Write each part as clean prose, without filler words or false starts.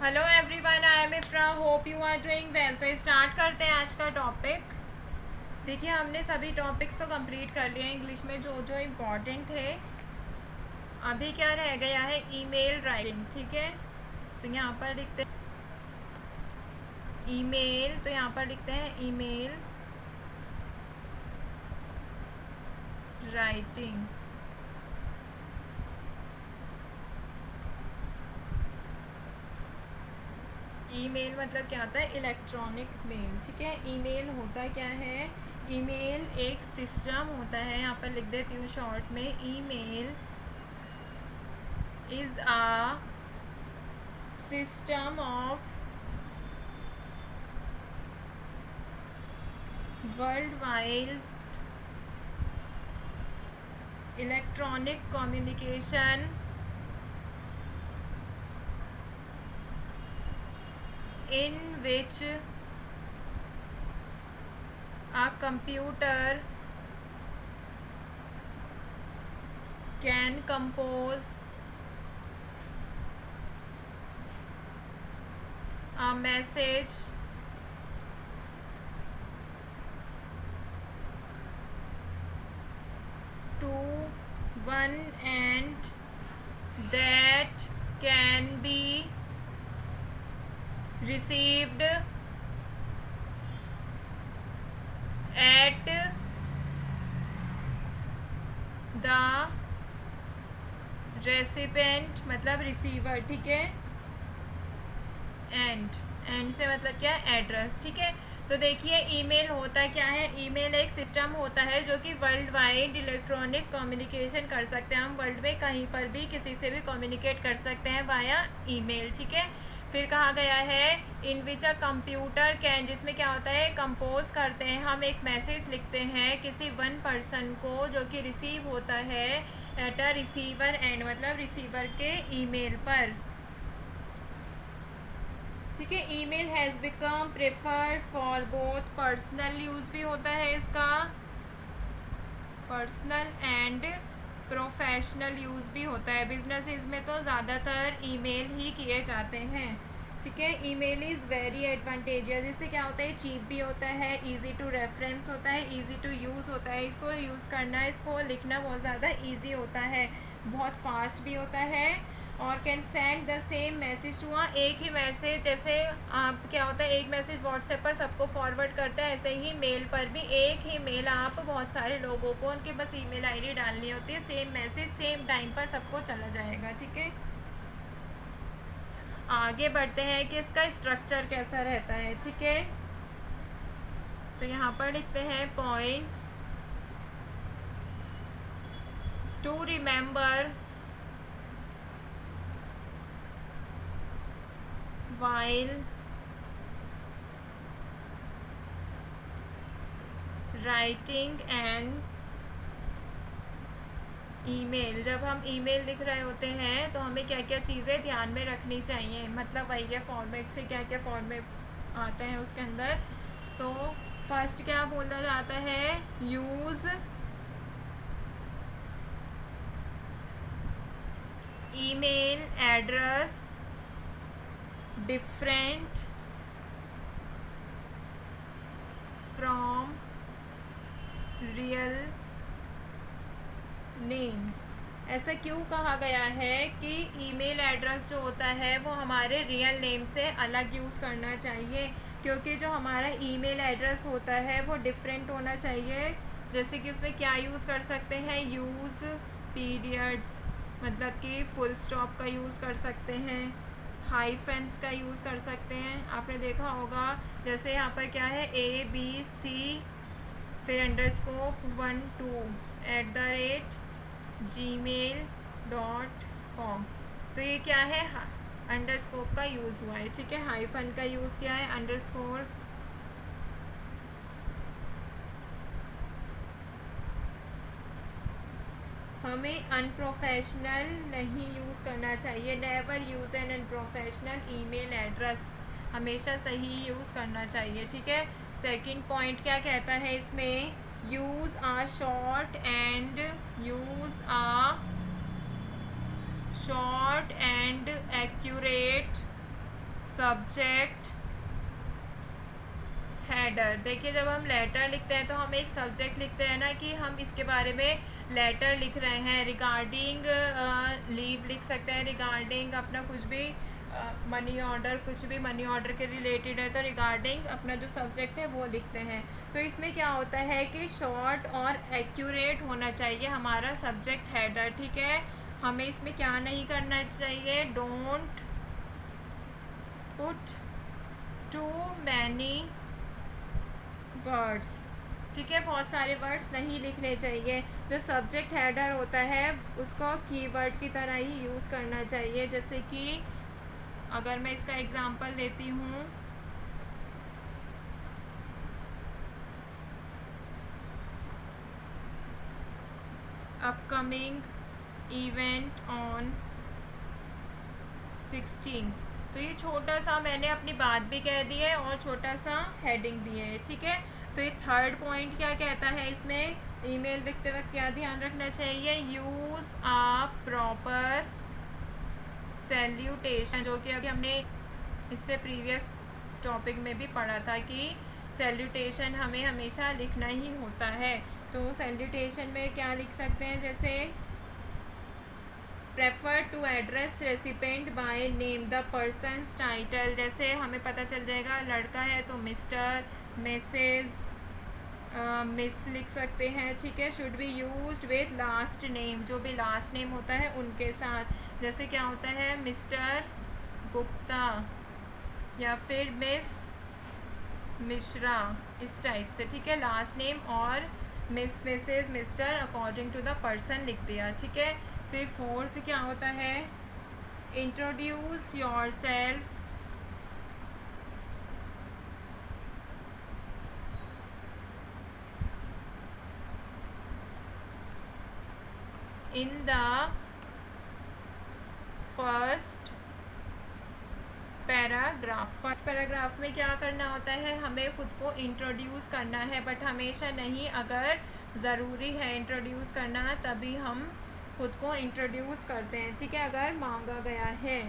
Hello everyone, I am Ifra, hope you are doing well. तो start करते हैं आज का टॉपिक। देखिए, हमने सभी टॉपिक्स तो कंप्लीट कर लिए हैं इंग्लिश में, जो जो इम्पोर्टेंट थे। अभी क्या रह गया है? Email writing. ठीक है, तो यहाँ पर लिखते हैं ईमेल, तो यहाँ पर लिखते हैं ईमेल राइटिंग। ईमेल मतलब क्या होता है? Electronic mail. ठीक है, ईमेल होता क्या है? ईमेल एक सिस्टम होता है। यहाँ पर लिख देती हूँ शॉर्ट में, email is a system of world wide electronic communication in which a computer can compose a message to one and that can be received at the recipient मतलब रिसीवर। ठीक है, एंड से मतलब क्या है? एड्रेस। ठीक है, तो देखिए ईमेल होता क्या है? ईमेल एक सिस्टम होता है जो कि वर्ल्ड वाइड इलेक्ट्रॉनिक कम्युनिकेशन कर सकते हैं। हम वर्ल्ड में कहीं पर भी किसी से भी कम्युनिकेट कर सकते हैं वाया ईमेल। ठीक है, फिर कहा गया है इन विच अ कंप्यूटर कैन, जिसमें क्या होता है? कंपोज करते हैं हम, एक मैसेज लिखते हैं किसी वन पर्सन को जो कि रिसीव होता है एट अ रिसीवर एंड, मतलब रिसीवर के ईमेल पर। ठीक है, email has become preferred for both, personal use भी होता है इसका, पर्सनल एंड प्रोफेशनल यूज़ भी होता है। बिजनेसेस में तो ज़्यादातर ईमेल ही किए जाते हैं। ठीक है, ईमेल इज़ वेरी एडवांटेजियस। इससे क्या होता है? चीप भी होता है, इजी टू रेफरेंस होता है, इजी टू यूज़ होता है। इसको यूज़ करना, इसको लिखना बहुत ज़्यादा ईजी होता है, बहुत फास्ट भी होता है। और can send the same message to, एक ही मैसेज, जैसे आप क्या होता है एक मैसेज व्हाट्सएप पर सबको फॉरवर्ड करते हैं, ऐसे ही मेल पर भी एक ही मेल आप बहुत सारे लोगों को, उनके बस ईमेल आईडी डालनी होती है, सेम मैसेज सेम टाइम पर सबको चला जाएगा। ठीक है, आगे बढ़ते हैं कि इसका स्ट्रक्चर कैसा रहता है। ठीक है, तो यहाँ पर लिखते हैं points to remember while writing an email. जब हम ईमेल लिख रहे होते हैं तो हमें क्या क्या चीज़ें ध्यान में रखनी चाहिए, मतलब वही है फॉर्मेट से क्या क्या फॉर्मेट आते हैं उसके अंदर। तो फर्स्ट क्या बोला जाता है? Use email address different from real name. ऐसा क्यों कहा गया है कि ईमेल एड्रेस जो होता है वो हमारे रियल नेम से अलग यूज़ करना चाहिए? क्योंकि जो हमारा ईमेल एड्रेस होता है वो डिफरेंट होना चाहिए। जैसे कि उसमें क्या यूज़ कर सकते हैं? यूज़ पीरियड्स, मतलब कि फुल स्टॉप का यूज़ कर सकते हैं, हाइफेंस का यूज़ कर सकते हैं। आपने देखा होगा जैसे यहाँ पर क्या है? ABC फिर अंडरस्कोप 12 gmail.com। तो ये क्या है? अंडरस्कोप का यूज़ हुआ है। ठीक है, हाइफन का यूज़ किया है, अंडरस्कोर। हमें अनप्रोफेशनल नहीं यूज़ करना चाहिए। Never use an unprofessional email address, हमेशा सही यूज़ करना चाहिए। ठीक है, सेकंड पॉइंट क्या कहता है इसमें? Use a short and a short and accurate subject header. देखिए जब हम लेटर लिखते हैं तो हम एक सब्जेक्ट लिखते हैं ना कि हम इसके बारे में लेटर लिख रहे हैं। रिगार्डिंग लीव लिख सकते हैं, रिगार्डिंग अपना कुछ भी मनी ऑर्डर, कुछ भी मनी ऑर्डर के रिलेटेड है तो रिगार्डिंग अपना जो सब्जेक्ट है वो लिखते हैं। तो इसमें क्या होता है कि शॉर्ट और एक्यूरेट होना चाहिए हमारा सब्जेक्ट हेडर, ठीक है। हमें इसमें क्या नहीं करना चाहिए, don't put too many words, ठीक है, बहुत सारे वर्ड्स नहीं लिखने चाहिए। जो सब्जेक्ट हेडर होता है उसको कीवर्ड की तरह ही यूज़ करना चाहिए। जैसे कि अगर मैं इसका एग्जांपल देती हूँ, अपकमिंग इवेंट ऑन 16, तो ये छोटा सा मैंने अपनी बात भी कह दी है और छोटा सा हेडिंग भी है, ठीक है। फिर थर्ड पॉइंट क्या कहता है, इसमें ईमेल लिखते वक्त क्या ध्यान रखना चाहिए, यूज़ अ प्रॉपर सैल्यूटेशन, जो कि अभी हमने इससे प्रीवियस टॉपिक में भी पढ़ा था कि सैल्यूटेशन हमें हमेशा लिखना ही होता है। तो सैल्यूटेशन में क्या लिख सकते हैं, जैसे prefer to address recipient by name, the person's title, जैसे हमें पता चल जाएगा लड़का है तो मिस्टर, मिसेज, मिस लिख सकते हैं, ठीक है। Should be used with last name, जो भी लास्ट नेम होता है उनके साथ, जैसे क्या होता है मिस्टर गुप्ता या फिर मिस मिश्रा, इस टाइप से, ठीक है। लास्ट नेम और Miss, Mrs, Mr according to the person लिख दिया, ठीक है। फिर फोर्थ क्या होता है, introduce yourself, in the first paragraph. First paragraph में क्या करना होता है, हमें खुद को इंट्रोड्यूस करना है, बट हमेशा नहीं, अगर ज़रूरी है इंट्रोड्यूस करना तभी हम खुद को इंट्रोड्यूस करते हैं, ठीक है, अगर मांगा गया है।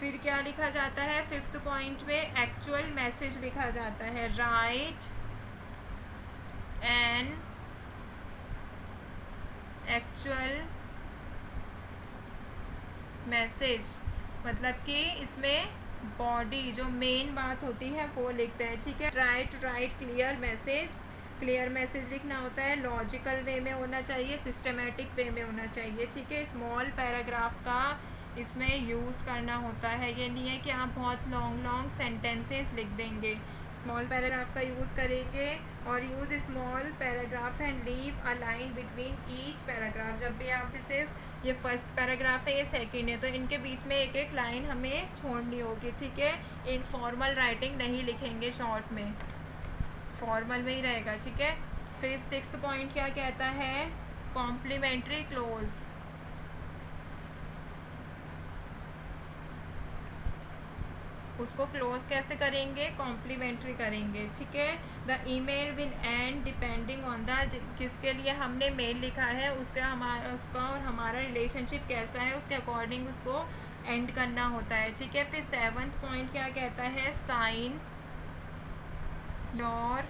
फिर क्या लिखा जाता है, फिफ्थ पॉइंट में एक्चुअल मैसेज लिखा जाता है, राइट एन एक्चुअल मैसेज, मतलब कि इसमें बॉडी जो मेन बात होती है वो लिखते हैं, ठीक है। Try to write clear message, clear message लिखना होता है, लॉजिकल वे में होना चाहिए, सिस्टमेटिक वे में होना चाहिए, ठीक है। स्मॉल पैराग्राफ का इसमें यूज़ करना होता है, ये नहीं है कि आप बहुत लॉन्ग लॉन्ग सेंटेंसेस लिख देंगे। स्मॉल पैराग्राफ का यूज़ करेंगे और use small paragraph and leave a line between each paragraph. जब भी आप जैसे ये फर्स्ट पैराग्राफ है, ये सेकंड है, तो इनके बीच में एक एक लाइन हमें छोड़नी होगी, ठीक है। इनफॉर्मल राइटिंग नहीं लिखेंगे, शॉर्ट में, फॉर्मल में ही रहेगा, ठीक है। फिर सिक्स्थ पॉइंट क्या कहता है, कॉम्प्लीमेंट्री क्लोज, उसको क्लोज कैसे करेंगे, कॉम्प्लीमेंट्री करेंगे, ठीक है। The email will and depending on the, किसके लिए हमने मेल लिखा है उसका और हमारा रिलेशनशिप कैसा है उसके अकॉर्डिंग उसको एंड करना होता है, ठीक है। फिर सेवंथ पॉइंट क्या कहता है, साइन योर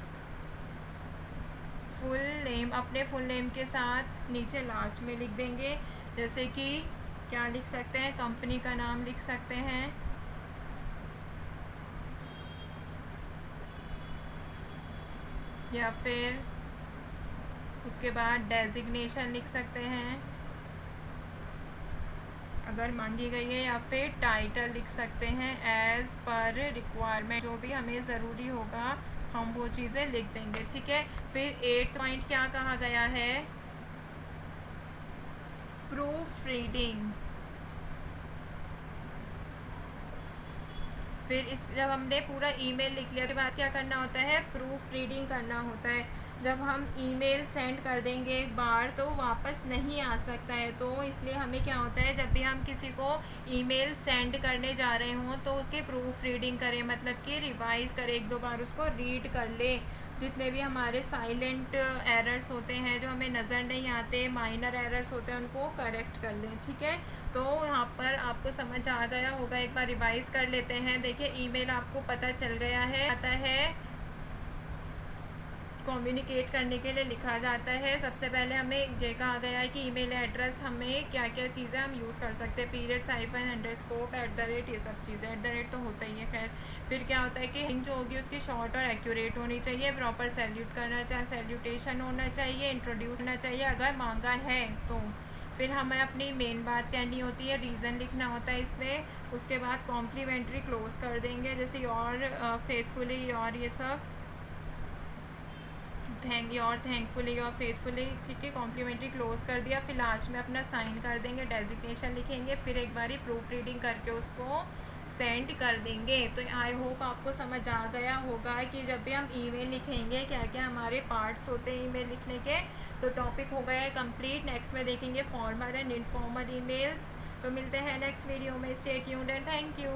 फुल नेम, अपने फुल नेम के साथ नीचे लास्ट में लिख देंगे, जैसे कि क्या लिख सकते हैं, कंपनी का नाम लिख सकते हैं, या फिर उसके बाद डेजिग्नेशन लिख सकते हैं अगर मांगी गई है, या फिर टाइटल लिख सकते हैं, एज पर रिक्वायरमेंट, जो भी हमें ज़रूरी होगा हम वो चीज़ें लिख देंगे, ठीक है। फिर 8th पॉइंट क्या कहा गया है, प्रूफ रीडिंग। फिर इस जब हमने पूरा ईमेल लिख लिया के बाद क्या करना होता है, प्रूफ रीडिंग करना होता है। जब हम ईमेल सेंड कर देंगे एक बार तो वापस नहीं आ सकता है, तो इसलिए हमें क्या होता है, जब भी हम किसी को ईमेल सेंड करने जा रहे हों तो उसके प्रूफ रीडिंग करें, मतलब कि रिवाइज़ करें, एक दो बार उसको रीड कर ले, जितने भी हमारे साइलेंट एरर्स होते हैं जो हमें नज़र नहीं आते, माइनर एरर्स होते हैं, उनको करेक्ट कर लें। ठीक है, तो यहाँ पर आपको समझ आ गया होगा, एक बार रिवाइज कर लेते हैं। देखिए ईमेल आपको पता चल गया है, आता है कम्युनिकेट करने के लिए लिखा जाता है। सबसे पहले हमें ये कहा गया है कि ईमेल एड्रेस हमें क्या क्या चीज़ें हम यूज़ कर सकते हैं, पीरियड्स, हाइफन, अंडरस्कोर, @, ये सब चीज़ें। @ तो होता ही है खैर। फिर क्या होता है कि हिंट जो होगी उसकी शॉर्ट और एक्यूरेट होनी चाहिए, प्रॉपर सैल्यूट करना चाहिए, सैल्यूटेशन होना चाहिए, इंट्रोड्यूस होना चाहिए अगर मांगा है तो। फिर हमें अपनी मेन बात कहनी होती है, रीज़न लिखना होता है इसमें। उसके बाद कॉम्प्लीमेंट्री क्लोज कर देंगे, जैसे योर फेथफुली, और ये सब थैंकफुली और फेथफुली। ठीक है, कॉम्प्लीमेंट्री क्लोज कर दिया। फिर लास्ट में अपना साइन कर देंगे, डेजिग्नेशन लिखेंगे, फिर एक बारी प्रूफ रीडिंग करके उसको सेंड कर देंगे। तो आई होप आपको समझ आ गया होगा कि जब भी हम ईमेल लिखेंगे क्या क्या हमारे पार्ट्स होते हैं ईमेल लिखने के। तो टॉपिक हो गया है कंप्लीट। नेक्स्ट में देखेंगे फॉर्मल एंड इनफॉर्मल ईमेल्स। तो मिलते हैं नेक्स्ट वीडियो में। Stay tuned and thank you.